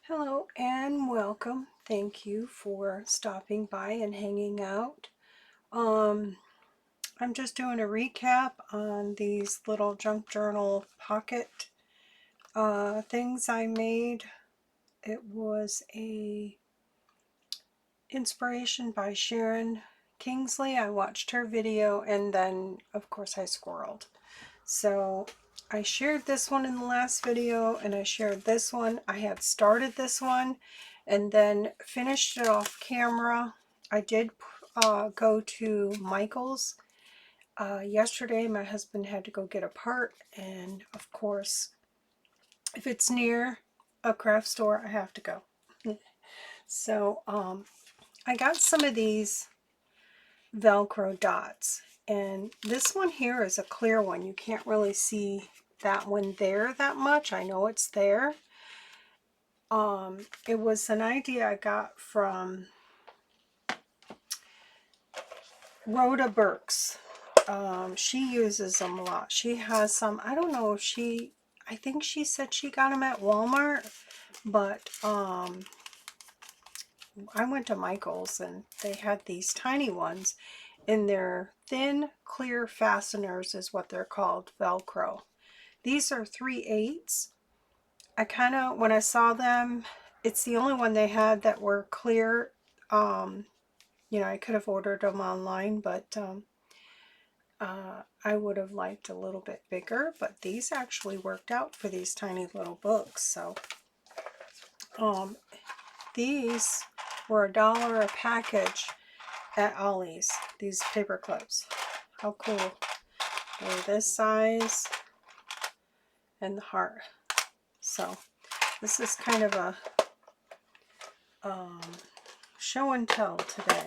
Hello and welcome. Thank you for stopping by and hanging out. Um, I'm just doing a recap on these little junk journal pocket things I made. It was a inspiration by Sharon Kinsley. I watched her video and then of course I squirreled. So I shared this one in the last video and I shared this one. I had started this one and then finished it off camera. I did go to Michael's yesterday. My husband had to go get a part, and of course if it's near a craft store I have to go. So I got some of these Velcro dots, and this one here is a clear one. You can't really see that one there that much. I know it's there. It was an idea I got from Rhoda Burks. She uses them a lot. She has some, I don't know if I think she said she got them at Walmart, but I went to Michael's and they had these tiny ones in their thin clear fasteners is what they're called, Velcro. These are 3/8. I kind of, when I saw them, it's the only one they had that were clear. You know, I could have ordered them online, but I would have liked a little bit bigger, but these actually worked out for these tiny little books. So these were $1 a package at Ollie's, these paper clips. How cool. They're this size and the heart. So this is kind of a show and tell today.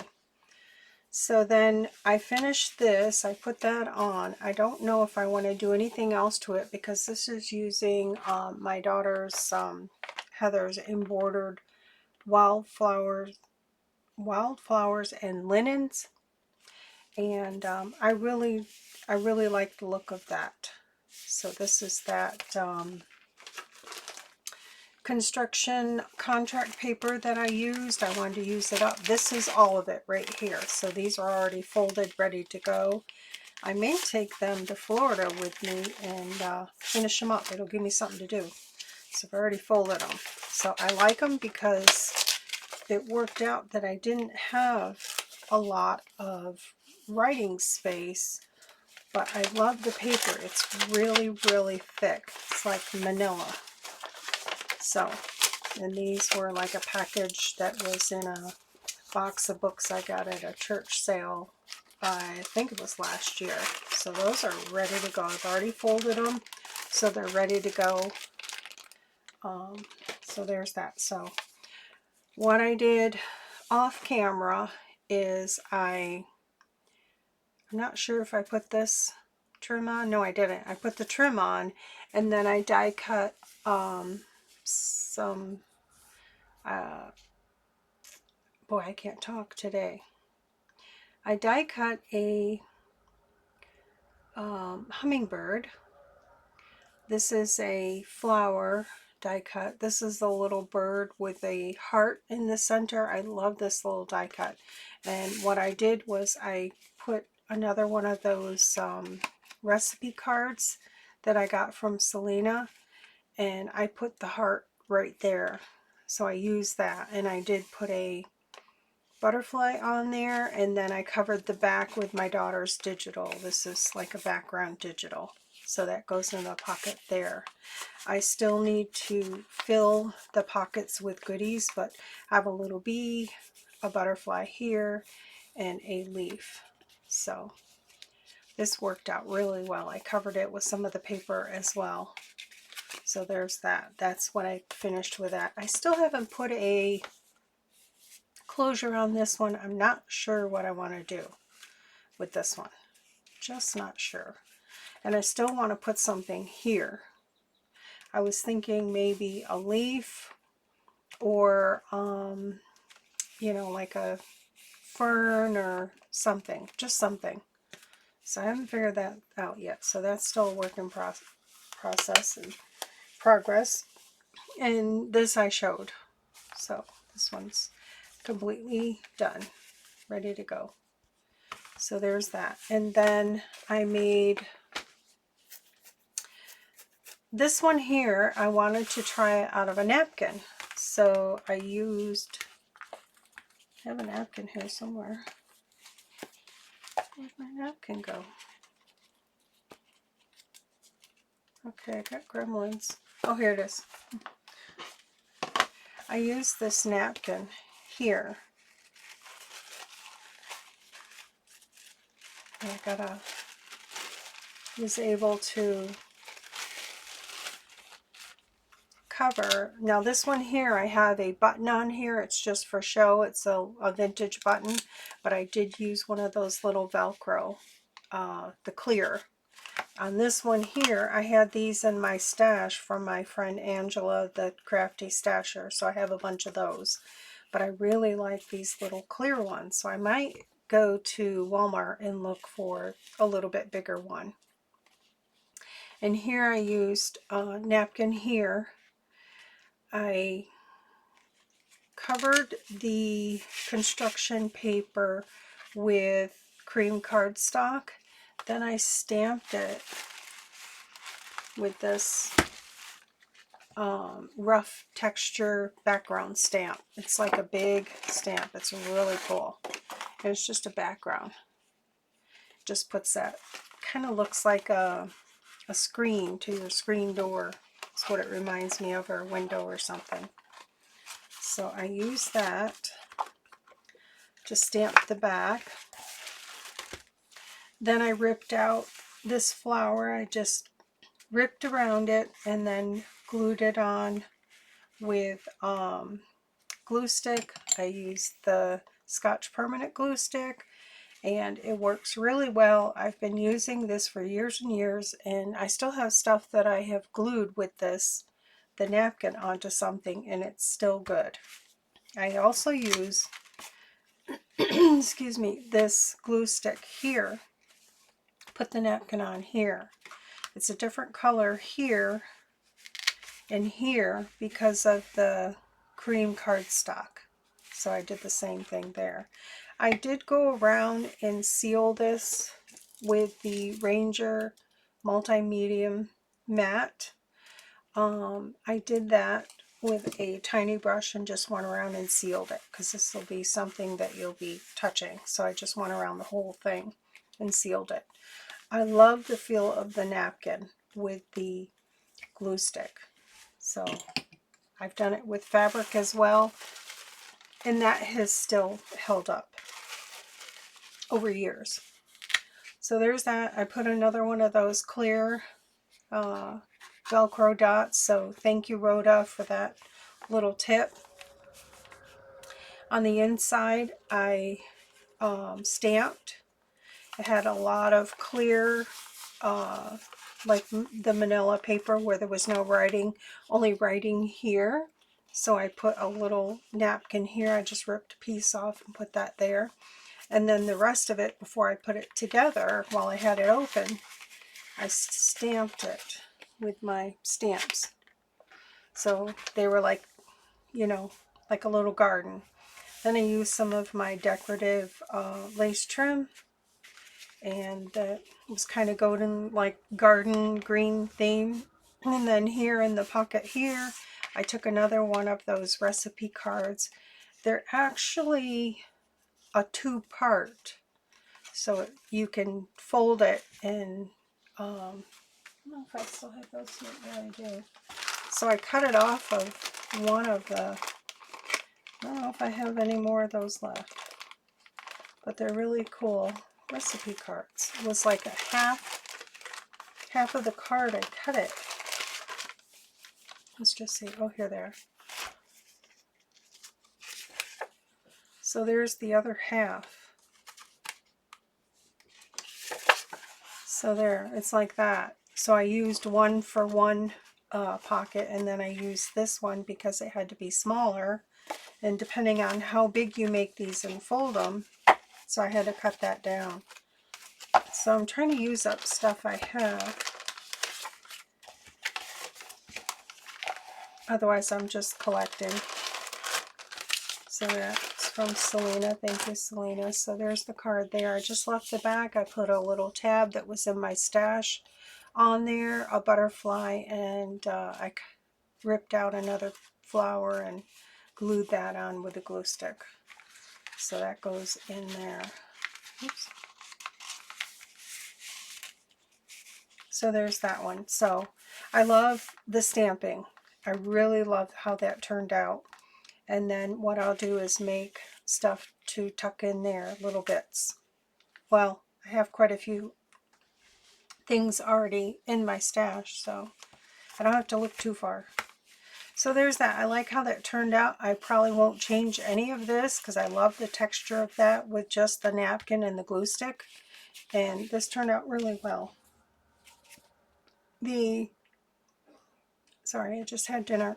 So then I finished this, I put that on. I don't know if I want to do anything else to it because this is using my daughter's Heather's embroidered wildflowers and linens, and I really like the look of that. So this is that construction contract paper that I used. I wanted to use it up. This is all of it right here. So these are already folded, ready to go. I may take them to Florida with me and finish them up. It'll give me something to do. So I've already folded them. So I like them because it worked out that I didn't have a lot of writing space, but I love the paper. It's really, really thick. It's like manila. So, and these were like a package that was in a box of books I got at a church sale, I think it was last year. So those are ready to go. I've already folded them, so they're ready to go. So there's that. So what I did off camera is I'm not sure if I put this trim on. No, I didn't. I put the trim on, and then I die cut some boy, I can't talk today. I die cut a hummingbird. This is a flower die cut. This is the little bird with a heart in the center. I love this little die cut. And what I did was I put another one of those recipe cards that I got from Selena, and I put the heart right there. So I used that, and I did put a butterfly on there, and then I covered the back with my daughter's digital. This is like a background digital, so that goes in the pocket there. I still need to fill the pockets with goodies, but I have a little bee, a butterfly here, and a leaf. So this worked out really well. I covered it with some of the paper as well. So there's that. That's what I finished with that. I still haven't put a closure on this one. I'm not sure what I want to do with this one. Just not sure. And I still want to put something here. I was thinking maybe a leaf or, you know, like a fern or something. Just something. So I haven't figured that out yet. So that's still a work in process and progress. And this I showed. So this one's completely done, ready to go. So there's that. And then I made this one here. I wanted to try it out of a napkin. So I have a napkin here somewhere. Where'd my napkin go? Okay, I got gremlins. Oh, here it is. I used this napkin here. I was able to cover. Now this one here, I have a button on here. It's just for show. It's a vintage button, but I did use one of those little Velcro, the clear. On this one here, I had these in my stash from my friend Angela, the crafty stasher, so I have a bunch of those. But I really like these little clear ones, so I might go to Walmart and look for a little bit bigger one. And here I used a napkin here. I covered the construction paper with cream cardstock. Then I stamped it with this rough texture background stamp. It's like a big stamp. It's really cool. And it's just a background. Just puts that, kind of looks like a screen to your screen door. That's what it reminds me of, or a window or something. So I use that to stamp the back. Then I ripped out this flower. I just ripped around it and then glued it on with glue stick. I used the Scotch permanent glue stick, and it works really well. I've been using this for years and years, and I still have stuff that I have glued with this, the napkin, onto something, and it's still good. I also use excuse me, this glue stick here. Put the napkin on here. It's a different color here and here because of the cream cardstock. So I did the same thing there. I did go around and seal this with the Ranger multi-medium matte. I did that with a tiny brush and just went around and sealed it, because this will be something that you'll be touching. So I just went around the whole thing and sealed it. I love the feel of the napkin with the glue stick. So I've done it with fabric as well, and that has still held up over years. So there's that. I put another one of those clear Velcro dots, so thank you, Rhoda, for that little tip. On the inside, I stamped. It had a lot of clear, like the manila paper where there was no writing, only writing here. So I put a little napkin here. I just ripped a piece off and put that there. And then the rest of it, before I put it together, while I had it open, I stamped it with my stamps. So they were like, you know, like a little garden. Then I used some of my decorative lace trim, and it was kind of golden, like garden green theme. And then here in the pocket here, I took another one of those recipe cards. They're actually a two-part, so you can fold it, and I don't know if I still have those here. Yeah, I do. So I cut it off of one of the, I don't know if I have any more of those left, but they're really cool recipe cards. It was like a half of the card. I cut it. Let's just see. Oh, here they are. So there's the other half. So there, it's like that. So I used one for one pocket, and then I used this one because it had to be smaller, and depending on how big you make these and fold them, so I had to cut that down. So I'm trying to use up stuff I have, otherwise I'm just collecting. So that's from Selena. Thank you, Selena. So there's the card there. I just left the back. I put a little tab that was in my stash on there, a butterfly, and I ripped out another flower and glued that on with a glue stick. So that goes in there. Oops. So there's that one. So I love the stamping. I really love how that turned out. And then what I'll do is make stuff to tuck in there, little bits. Well, I have quite a few things already in my stash, so I don't have to look too far. So there's that. I like how that turned out. I probably won't change any of this because I love the texture of that with just the napkin and the glue stick. And this turned out really well. Sorry, I just had dinner.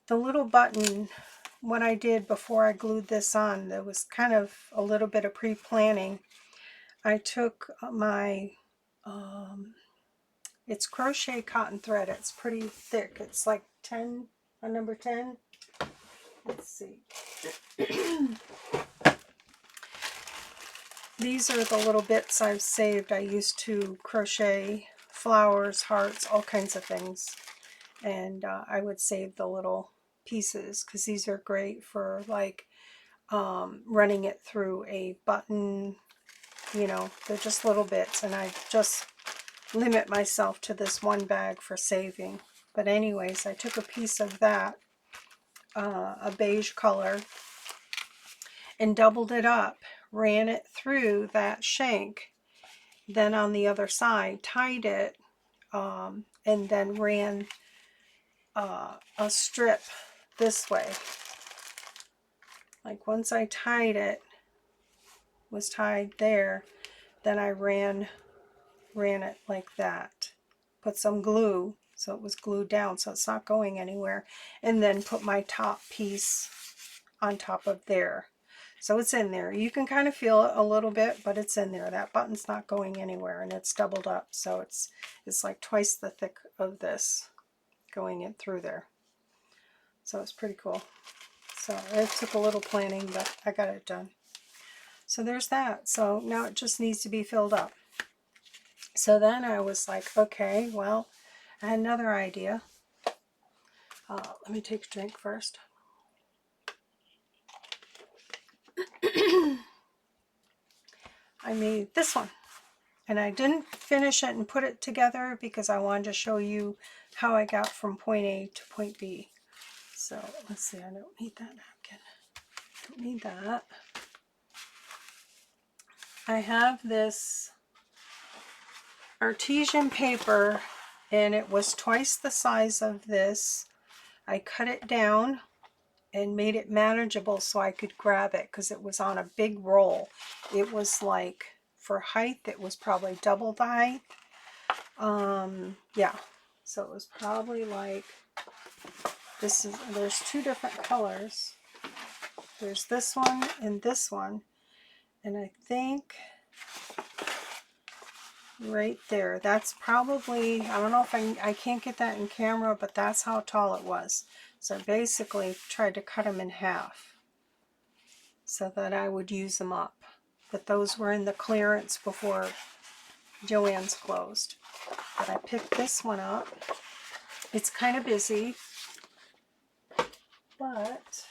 The little button, what I did before I glued this on, there was kind of a little bit of pre-planning. I took my, it's crochet cotton thread. It's pretty thick. It's like 10, a number 10. Let's see. These are the little bits I've saved. I used to crochet flowers, hearts, all kinds of things. And I would save the little pieces because these are great for like running it through a button. You know, they're just little bits, and I just limit myself to this one bag for saving. But anyways, I took a piece of that, a beige color, and doubled it up, ran it through that shank, then on the other side tied it, and then ran a strip this way. Like once I tied it, was tied there, then I ran it like that. Put some glue so it was glued down so it's not going anywhere, and then put my top piece on top of there. So it's in there. You can kind of feel it a little bit, but it's in there. That button's not going anywhere, and it's doubled up, so it's like twice the thick of this going in through there. So it's pretty cool. So it took a little planning, but I got it done. So there's that. So now it just needs to be filled up. So then I was like, okay, well, I had another idea. Let me take a drink first. I made this one, and I didn't finish it and put it together because I wanted to show you how I got from point A to point B. So let's see, I don't need that napkin. Don't need that. I have this artesian paper, and it was twice the size of this. I cut it down and made it manageable so I could grab it because it was on a big roll. It was like, for height, it was probably double the height. Yeah, so it was probably like, there's two different colors. There's this one, and I think right there, that's probably, I don't know if I can't get that in camera, but that's how tall it was. So I basically tried to cut them in half so that I would use them up. But those were in the clearance before Joann's closed. But I picked this one up. It's kind of busy, but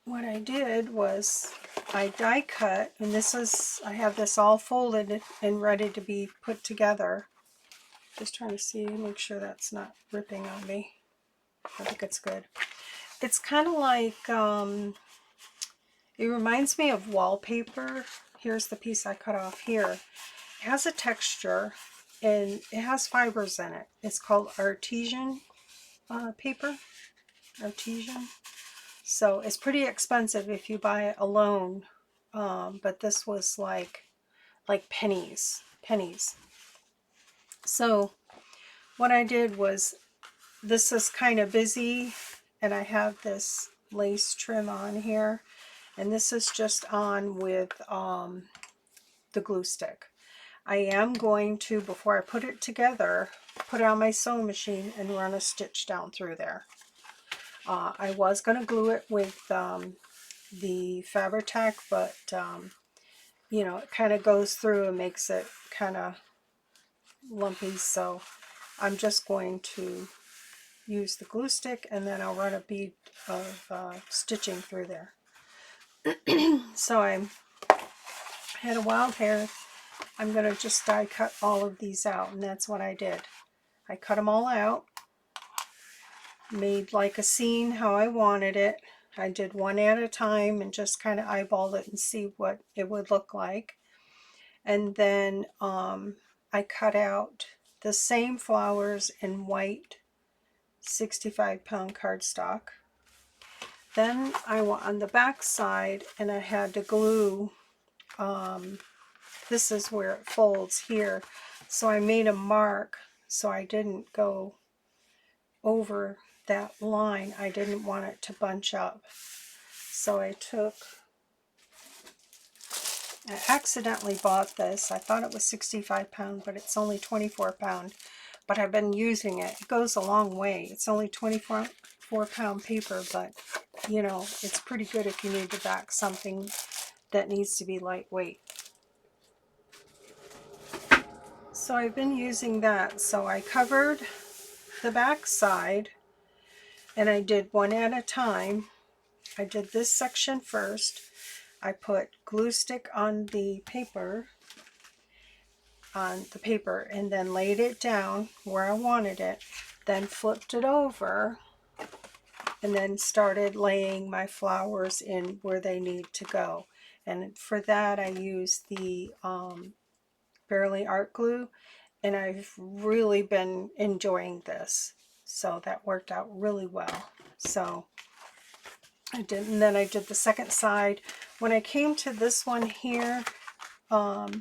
what I did was I die cut, and this is, I have this all folded and ready to be put together. Just trying to see, make sure that's not ripping on me. I think it's good. It's kind of like, it reminds me of wallpaper. Here's the piece I cut off here. It has a texture, and it has fibers in it. It's called artesian paper. Artesian. So it's pretty expensive if you buy it alone. But this was like pennies. So what I did was, this is kind of busy, and I have this lace trim on here, and this is just on with the glue stick. I am going to, before I put it together, put it on my sewing machine and run a stitch down through there. I was going to glue it with the Fabri-Tac, but you know, it kind of goes through and makes it kind of lumpy, so I'm just going to use the glue stick, and then I'll run a bead of stitching through there. So I had a wild hair. I'm going to just die cut all of these out, and that's what I did. I cut them all out, made like a scene how I wanted it. I did one at a time and just kind of eyeballed it and see what it would look like. And then I cut out the same flowers in white 65-pound cardstock. Then I went on the back side and I had to glue, this is where it folds here, so I made a mark so I didn't go over that line. I didn't want it to bunch up. So I accidentally bought this. I thought it was 65-pound, but it's only 24-pound. But I've been using it. It goes a long way. It's only 24-pound paper, but you know, it's pretty good if you need to back something that needs to be lightweight. So I've been using that. So I covered the back side and I did one at a time. I did this section first. I put glue stick on the paper, and then laid it down where I wanted it, then flipped it over, and then started laying my flowers in where they need to go. And for that I used the Barely Art Glue, and I've really been enjoying this. So that worked out really well. So I did, and then I did the second side. When I came to this one here, I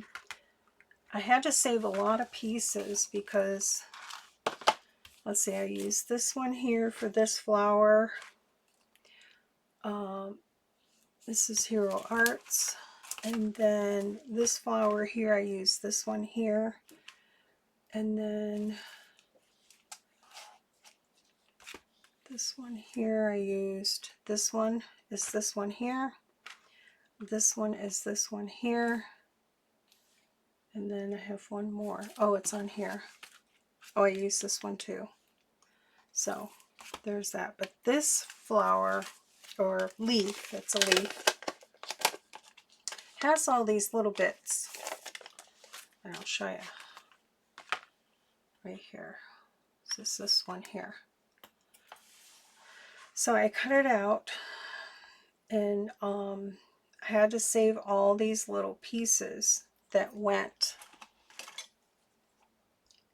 had to save a lot of pieces because, let's see, I used this one here for this flower. This is Hero Arts. And then this flower here, I used this one here. And then this one here, I used this one is this one here. This one is this one here. And then I have one more. Oh, it's on here. Oh, I used this one too. So there's that. But this flower, or leaf, it's a leaf, has all these little bits. And I'll show you right here. This is this one here. So I cut it out, and I had to save all these little pieces that went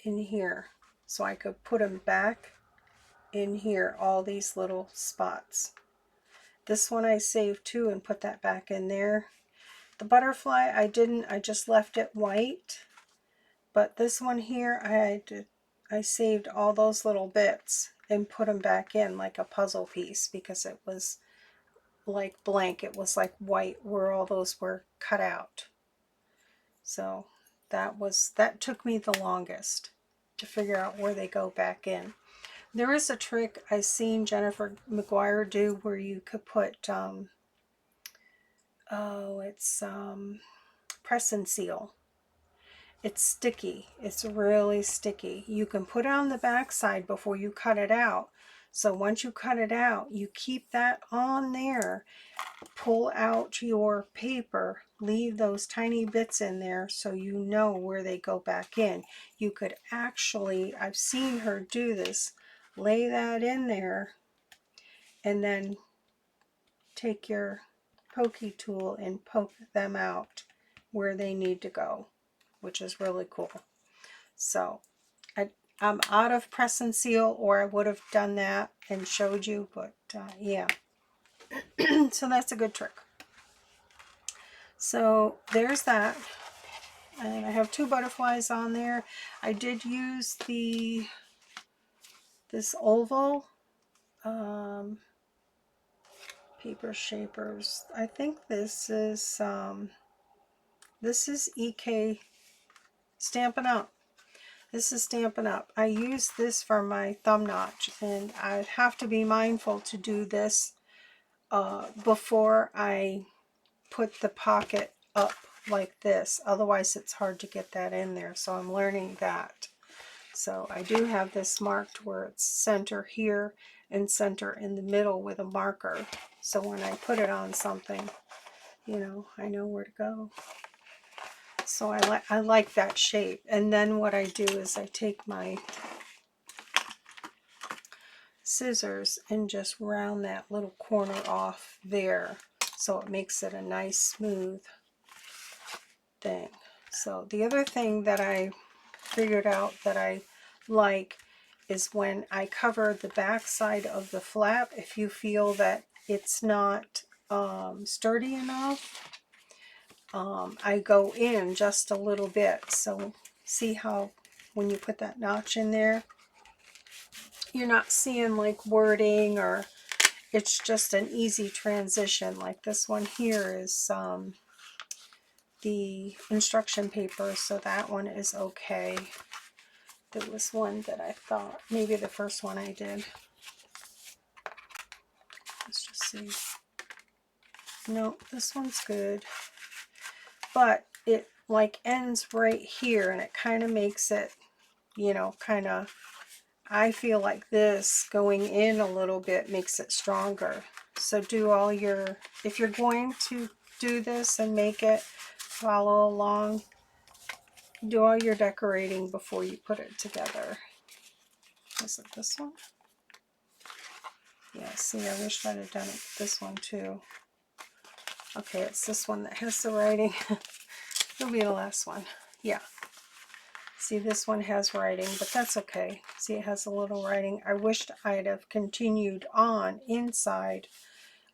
in here so I could put them back in here, all these little spots. This one I saved too and put that back in there. The butterfly I didn't, I just left it white. But this one here, I saved all those little bits and put them back in like a puzzle piece because it was like blank. It was like white where all those were cut out. So that took me the longest to figure out where they go back in. There is a trick I seen Jennifer McGuire do where you could put press and seal. It's sticky. It's really sticky. You can put it on the back side before you cut it out. So once you cut it out, you keep that on there. Pull out your paper. Leave those tiny bits in there so you know where they go back in. You could actually, I've seen her do this, lay that in there and then take your pokey tool and poke them out where they need to go, which is really cool. So I'm out of press and seal, or I would have done that and showed you, but yeah. So that's a good trick. So there's that. And I have two butterflies on there. I did use this oval paper shapers. I think this is EK Stampin' Up. This is Stampin' Up. I use this for my thumb notch, and I have to be mindful to do this before I put the pocket up like this. Otherwise it's hard to get that in there, so I'm learning that. So I do have this marked where it's center here and center in the middle with a marker. So when I put it on something, you know, I know where to go. So I like that shape. And then what I do is I take my scissors and just round that little corner off there, so it makes it a nice smooth thing. So the other thing that I figured out that I like is when I cover the back side of the flap, if you feel that it's not sturdy enough, I go in just a little bit. So see how when you put that notch in there, you're not seeing like wording, or it's just an easy transition. Like this one here is the instruction paper, so that one is okay. There was one that I thought, maybe the first one I did. Let's just see. No, this one's good. But it like ends right here, and it kind of makes it, you know, kind of, I feel like this going in a little bit makes it stronger. So do all your, if you're going to do this and make it, follow along, do all your decorating before you put it together. Is it this one? Yeah, see, I wish I'd have done it with this one too. Okay, it's this one that has the writing. It'll be the last one. Yeah. See, this one has writing, but that's okay. See, it has a little writing. I wished I'd have continued on inside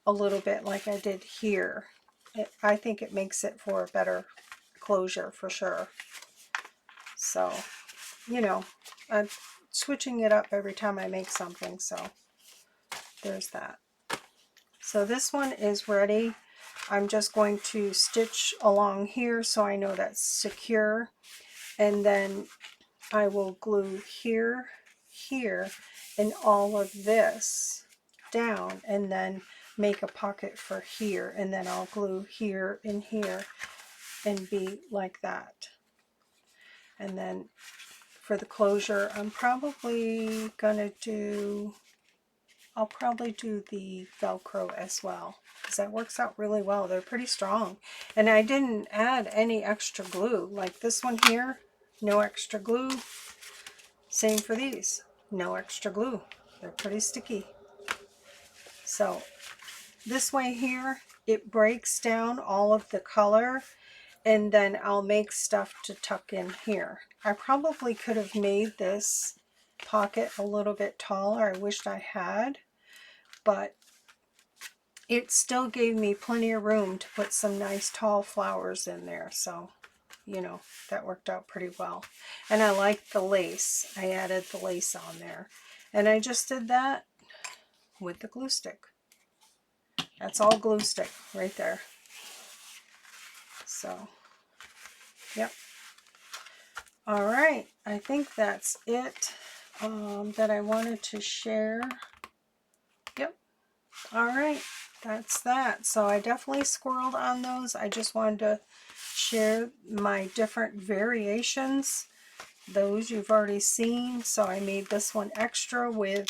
a little bit like I did here. I think it makes it for a better closure for sure. So, you know, I'm switching it up every time I make something, so there's that. So this one is ready. I'm just going to stitch along here so I know that's secure, and then I will glue here, here, and all of this down, and then make a pocket for here, and then I'll glue here and here and be like that. And then for the closure, I'm probably gonna do, I'll probably do the Velcro as well, because that works out really well. They're pretty strong. And I didn't add any extra glue. Like this one here, no extra glue. Same for these, no extra glue. They're pretty sticky. So this way here, it breaks down all of the color, and then I'll make stuff to tuck in here. I probably could have made this pocket a little bit taller. I wished I had, but it still gave me plenty of room to put some nice tall flowers in there. So, you know, that worked out pretty well. And I like the lace. I added the lace on there. And I just did that with the glue stick. That's all glue stick right there. So, yep. All right, I think that's it that I wanted to share. Yep. All right, that's that. So I definitely squirreled on those. I just wanted to share my different variations. Those you've already seen. So I made this one extra with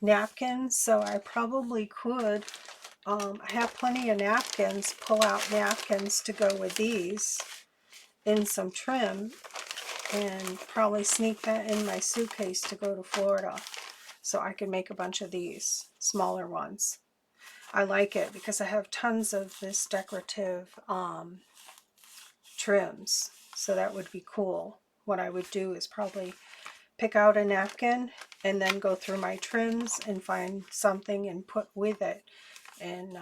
napkins. So I probably could, I have plenty of napkins, pull out napkins to go with these in some trim, and probably sneak that in my suitcase to go to Florida so I can make a bunch of these smaller ones. I like it because I have tons of this decorative trims, so that would be cool. What I would do is probably pick out a napkin and then go through my trims and find something and put with it, and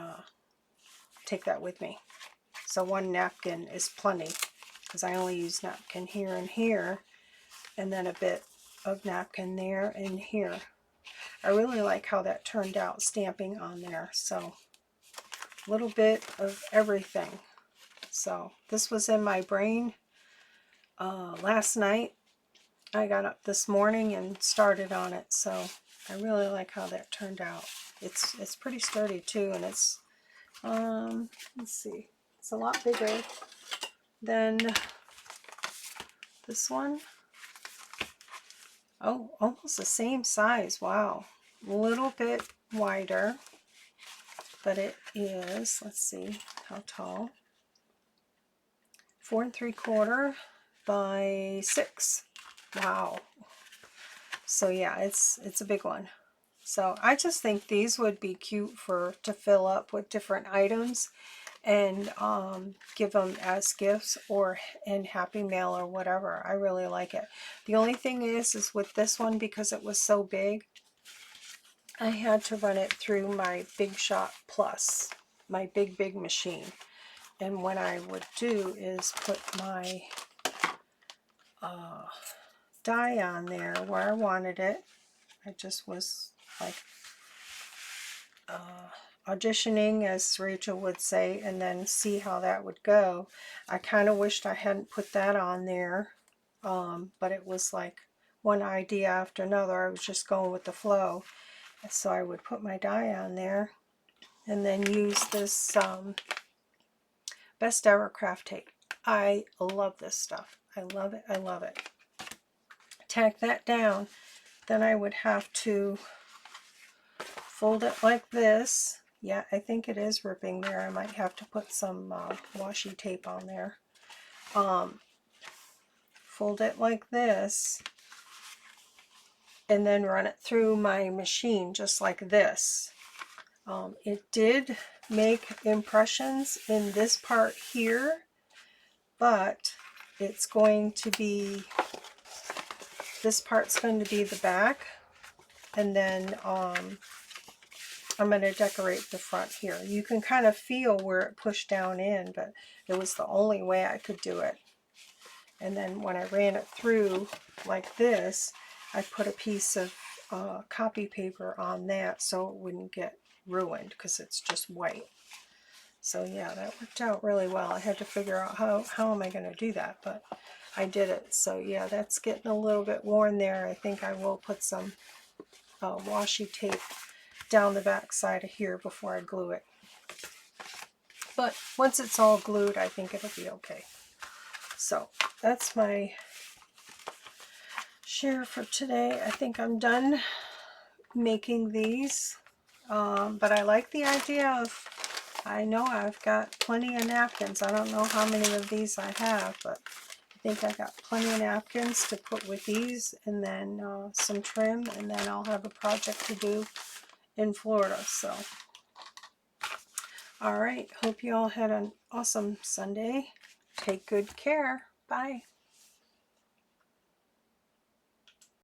take that with me. So one napkin is plenty, because I only use napkin here and here, and then a bit of napkin there and here. I really like how that turned out, stamping on there. So a little bit of everything. So this was in my brain last night, I got up this morning and started on it, so I really like how that turned out. It's pretty sturdy too, and it's let's see, it's a lot bigger than this one. Oh, almost the same size. Wow, a little bit wider, but it is, let's see how tall, 4 3/4 by 6. Wow. So yeah, it's a big one. So I just think these would be cute to fill up with different items and give them as gifts or in Happy Mail or whatever. I really like it. The only thing is with this one, because it was so big, I had to run it through my Big Shot Plus, my big machine. And what I would do is put my die on there where I wanted it. I just was like auditioning, as Rachel would say, and then see how that would go. I kind of wished I hadn't put that on there, but it was like one idea after another. I was just going with the flow. So I would put my die on there and then use this Best Ever craft tape. I love this stuff. I love it. I love it. Tack that down. Then I would have to fold it like this. Yeah, I think it is ripping there. I might have to put some washi tape on there. Fold it like this and then run it through my machine just like this. It did make impressions in this part here, but it's going to be, this part's going to be the back, and then I'm going to decorate the front here. You can kind of feel where it pushed down in, but it was the only way I could do it. And then when I ran it through like this, I put a piece of copy paper on that so it wouldn't get ruined because it's just white. So yeah, that worked out really well. I had to figure out how am I going to do that, but I did it. So yeah, that's getting a little bit worn there. I think I will put some washi tape down the back side of here before I glue it. But once it's all glued, I think it'll be okay. So that's my share for today. I think I'm done making these, but I like the idea of, I know I've got plenty of napkins. I don't know how many of these I have, but I think I got plenty of napkins to put with these, and then some trim, and then I'll have a project to do in Florida. So all right, hope you all had an awesome Sunday. Take good care. Bye.